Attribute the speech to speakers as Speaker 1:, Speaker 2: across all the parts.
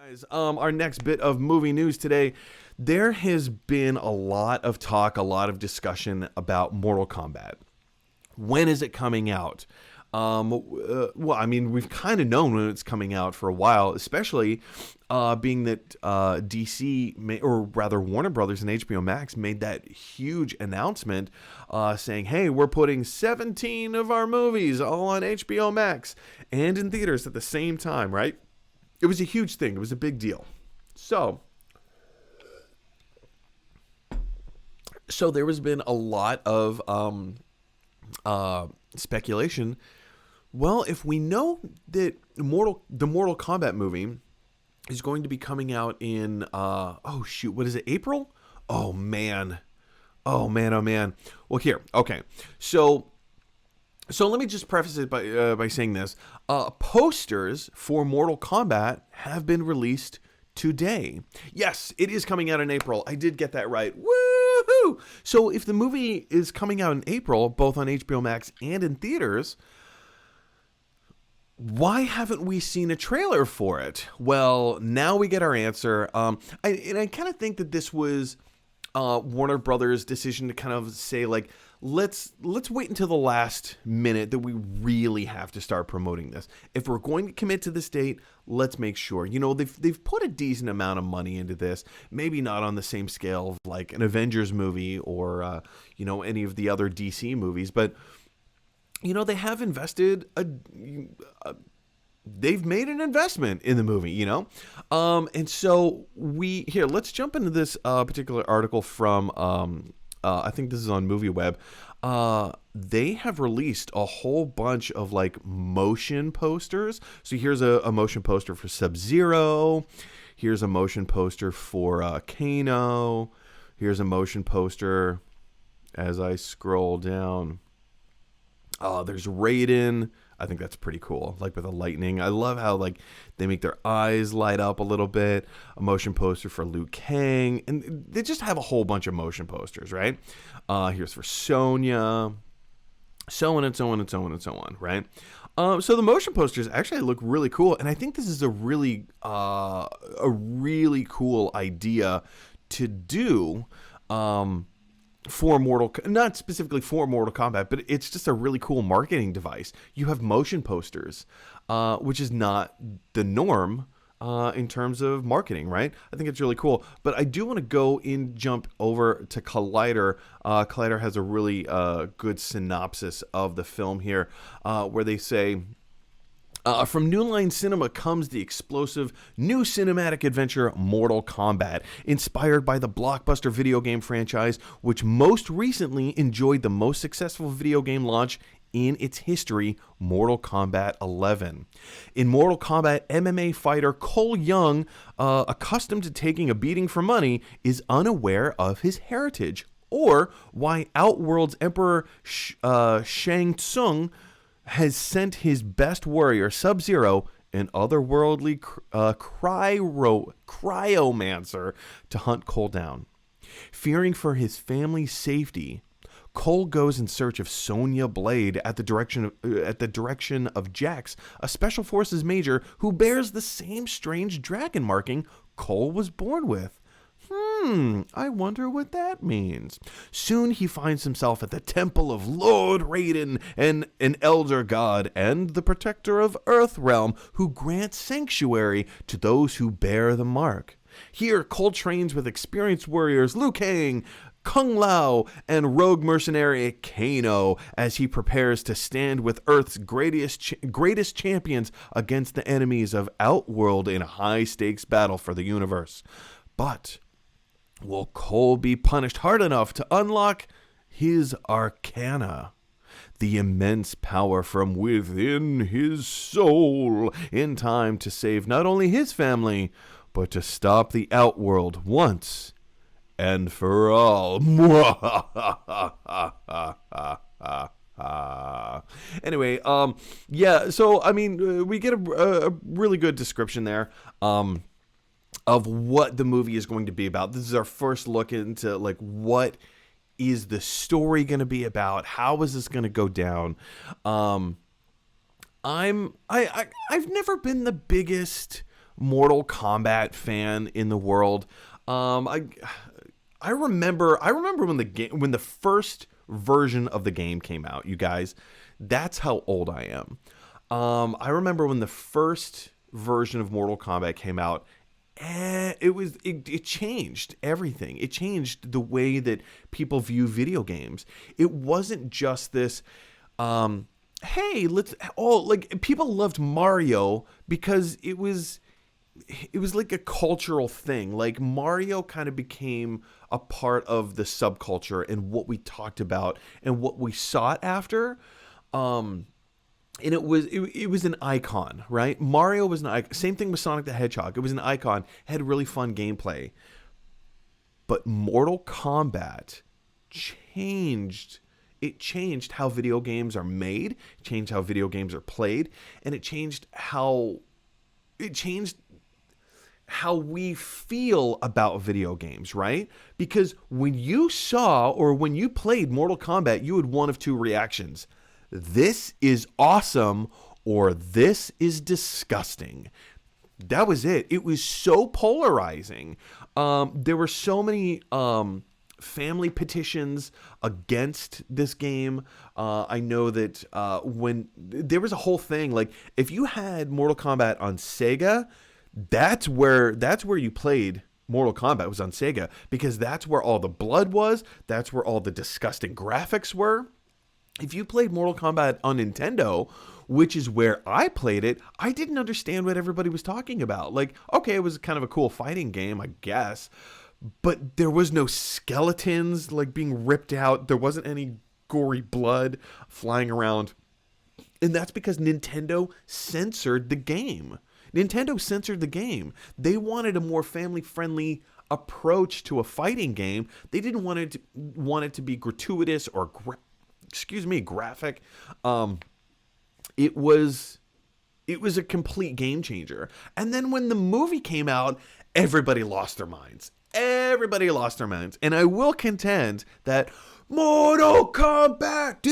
Speaker 1: Guys, our next bit of movie news today. There has been a lot of talk, a lot of discussion about Mortal Kombat. When is it coming out? Well, I mean, we've kind of known when it's coming out for a while, especially being that or rather Warner Brothers and HBO Max made that huge announcement saying, hey, we're putting 17 of our movies all on HBO Max and in theaters at the same time, right? It was a huge thing. It was a big deal. So there has been a lot of speculation. Well, if we know that the Mortal Kombat movie is going to be coming out in what is it, April? Oh man. Well, here, okay. So let me just preface it by saying this. Posters for Mortal Kombat have been released today. Yes, it is coming out in April. I did get that right. Woohoo! So if the movie is coming out in April, both on HBO Max and in theaters, why haven't we seen a trailer for it? Well, now we get our answer. I kind of think that this was Warner Brothers' decision to kind of say, like, let's wait until the last minute that we really have to start promoting this. If we're going to commit to this date, let's make sure. You know, they've put a decent amount of money into this. Maybe not on the same scale of like an Avengers movie or any of the other DC movies, but they have invested they've made an investment in the movie, and so let's jump into this particular article from I think this is on MovieWeb. They have released a whole bunch of like motion posters. So here's a motion poster for Sub-Zero. Here's a motion poster for Kano. Here's a motion poster as I scroll down. There's Raiden. I think that's pretty cool, like with the lightning. I love how like they make their eyes light up a little bit. A motion poster for Liu Kang, and they just have a whole bunch of motion posters, right? Here's for Sonya, so on and so on and so on and so on, right? So the motion posters actually look really cool, and I think this is a really cool idea to do. Not specifically for Mortal Kombat, but it's just a really cool marketing device. You have motion posters, which is not the norm in terms of marketing, right? I think it's really cool. But I do want to jump over to Collider. Collider has a really good synopsis of the film here, where they say, from New Line Cinema comes the explosive new cinematic adventure Mortal Kombat, inspired by the blockbuster video game franchise, which most recently enjoyed the most successful video game launch in its history, Mortal Kombat 11. In Mortal Kombat, MMA fighter Cole Young, accustomed to taking a beating for money, is unaware of his heritage, or why Outworld's Emperor Shang Tsung has sent his best warrior, Sub-Zero, an otherworldly cryomancer, to hunt Cole down. Fearing for his family's safety, Cole goes in search of Sonya Blade at the direction of Jax, a special forces major who bears the same strange dragon marking Cole was born with. I wonder what that means. Soon he finds himself at the temple of Lord Raiden, an elder god and the protector of Earthrealm, who grants sanctuary to those who bear the mark. Here, Cole trains with experienced warriors Liu Kang, Kung Lao, and rogue mercenary Kano as he prepares to stand with Earth's greatest champions against the enemies of Outworld in a high-stakes battle for the universe. But will Cole be punished hard enough to unlock his arcana, the immense power from within his soul, in time to save not only his family, but to stop the Outworld once and for all? Anyway, so I mean, we get a really good description there. Of what the movie is going to be about. This is our first look into like what is the story going to be about? How is this going to go down? I've never been the biggest Mortal Kombat fan in the world. I remember when the first version of the game came out, you guys. That's how old I am. I remember when the first version of Mortal Kombat came out. It changed everything. It changed the way that people view video games. It wasn't just this, hey, like people loved Mario because it was like a cultural thing. Like Mario kind of became a part of the subculture and what we talked about and what we sought after. And it was an icon, right? Mario was an icon. Same thing with Sonic the Hedgehog. It was an icon. It had really fun gameplay. But Mortal Kombat changed. It changed how video games are made. It changed how video games are played. And it changed how we feel about video games, right? Because when you saw or when you played Mortal Kombat, you had one of two reactions. This is awesome, or this is disgusting. That was it. It was so polarizing. There were so many family petitions against this game. I know that when there was a whole thing, like if you had Mortal Kombat on Sega, that's where you played Mortal Kombat, was on Sega, because that's where all the blood was. That's where all the disgusting graphics were. If you played Mortal Kombat on Nintendo, which is where I played it, I didn't understand what everybody was talking about. Like, okay, it was kind of a cool fighting game, I guess, but there was no skeletons like being ripped out. There wasn't any gory blood flying around. And that's because Nintendo censored the game. They wanted a more family-friendly approach to a fighting game. They didn't want it to be gratuitous or graphic. It was a complete game changer. And then when the movie came out, everybody lost their minds. And I will contend that Mortal Kombat, the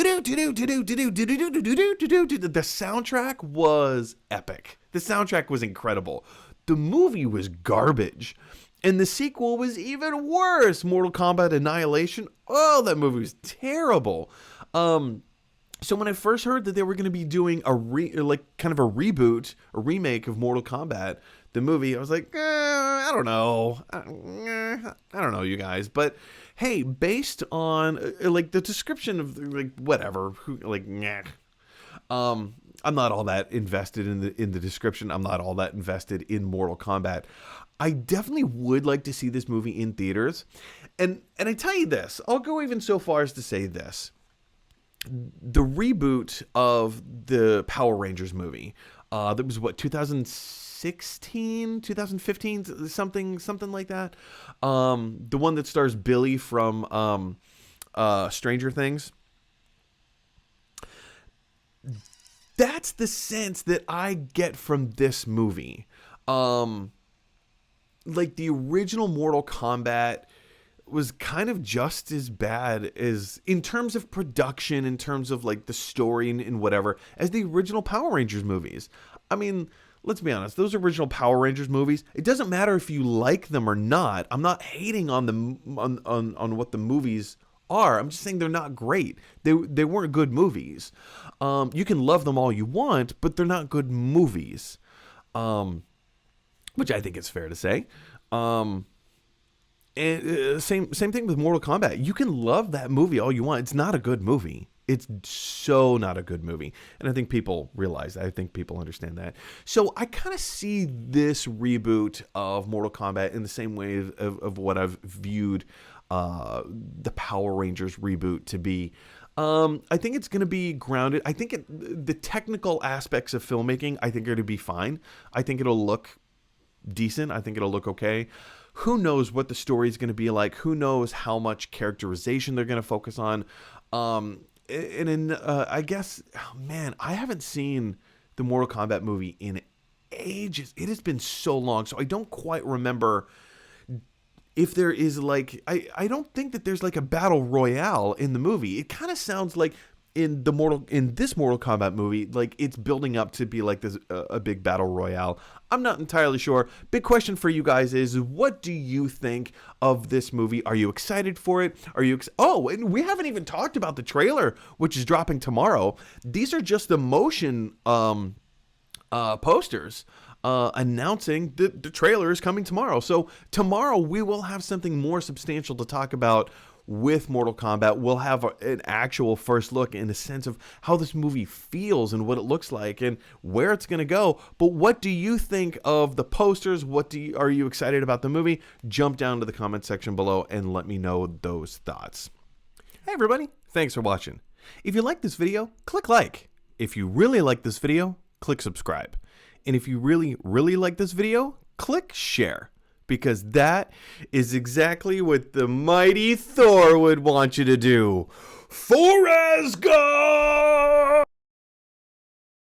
Speaker 1: soundtrack was epic. The soundtrack was incredible. The movie was garbage. And the sequel was even worse. Mortal Kombat Annihilation. Oh, that movie was terrible. So when I first heard that they were going to be doing a reboot, a remake of Mortal Kombat, the movie, I was like, I don't know. I don't know, you guys. But hey, based on like the description of like whatever, I'm not all that invested in the description. I'm not all that invested in Mortal Kombat. I definitely would like to see this movie in theaters. And I tell you this, I'll go even so far as to say this. The reboot of the Power Rangers movie, that was what, 2016, 2015, something like that. The one that stars Billy from Stranger Things. That's the sense that I get from this movie. Like the original Mortal Kombat was kind of just as bad as, in terms of production, in terms of like the story and whatever, as the original Power Rangers movies. I mean, let's be honest, those original Power Rangers movies, it doesn't matter if you like them or not. I'm not hating on them on what the movies are. I'm just saying they're not great. They weren't good movies. You can love them all you want, but they're not good movies. Which I think is fair to say. And same thing with Mortal Kombat. You can love that movie all you want. It's not a good movie. It's so not a good movie. And I think people realize that. I think people understand that. So I kind of see this reboot of Mortal Kombat in the same way of what I've viewed the Power Rangers reboot to be. I think it's going to be grounded. I think the technical aspects of filmmaking, I think, are going to be fine. I think it'll look decent. I think it'll look okay. Who knows what the story is going to be like? Who knows how much characterization they're going to focus on? I guess, man, I haven't seen the Mortal Kombat movie in ages. It has been so long, so I don't quite remember if there is like, I don't think that there's like a battle royale in the movie. It kind of sounds like in this Mortal Kombat movie, like it's building up to be like this a big battle royale. I'm not entirely sure. Big question for you guys is, what do you think of this movie? Are you excited for it? Are you and we haven't even talked about the trailer, which is dropping tomorrow. These are just the motion posters announcing the trailer is coming tomorrow. So tomorrow we will have something more substantial to talk about with Mortal Kombat. We'll have an actual first look in a sense of how this movie feels and what it looks like and where it's going to go. But what do you think of the posters? Are you excited about the movie? Jump down to the comment section below and let me know those thoughts. Hey everybody, thanks for watching. If you like this video, click like. If you really like this video, click subscribe. And if you really, really like this video, click share. Because that is exactly what the mighty Thor would want you to do. For Asgard!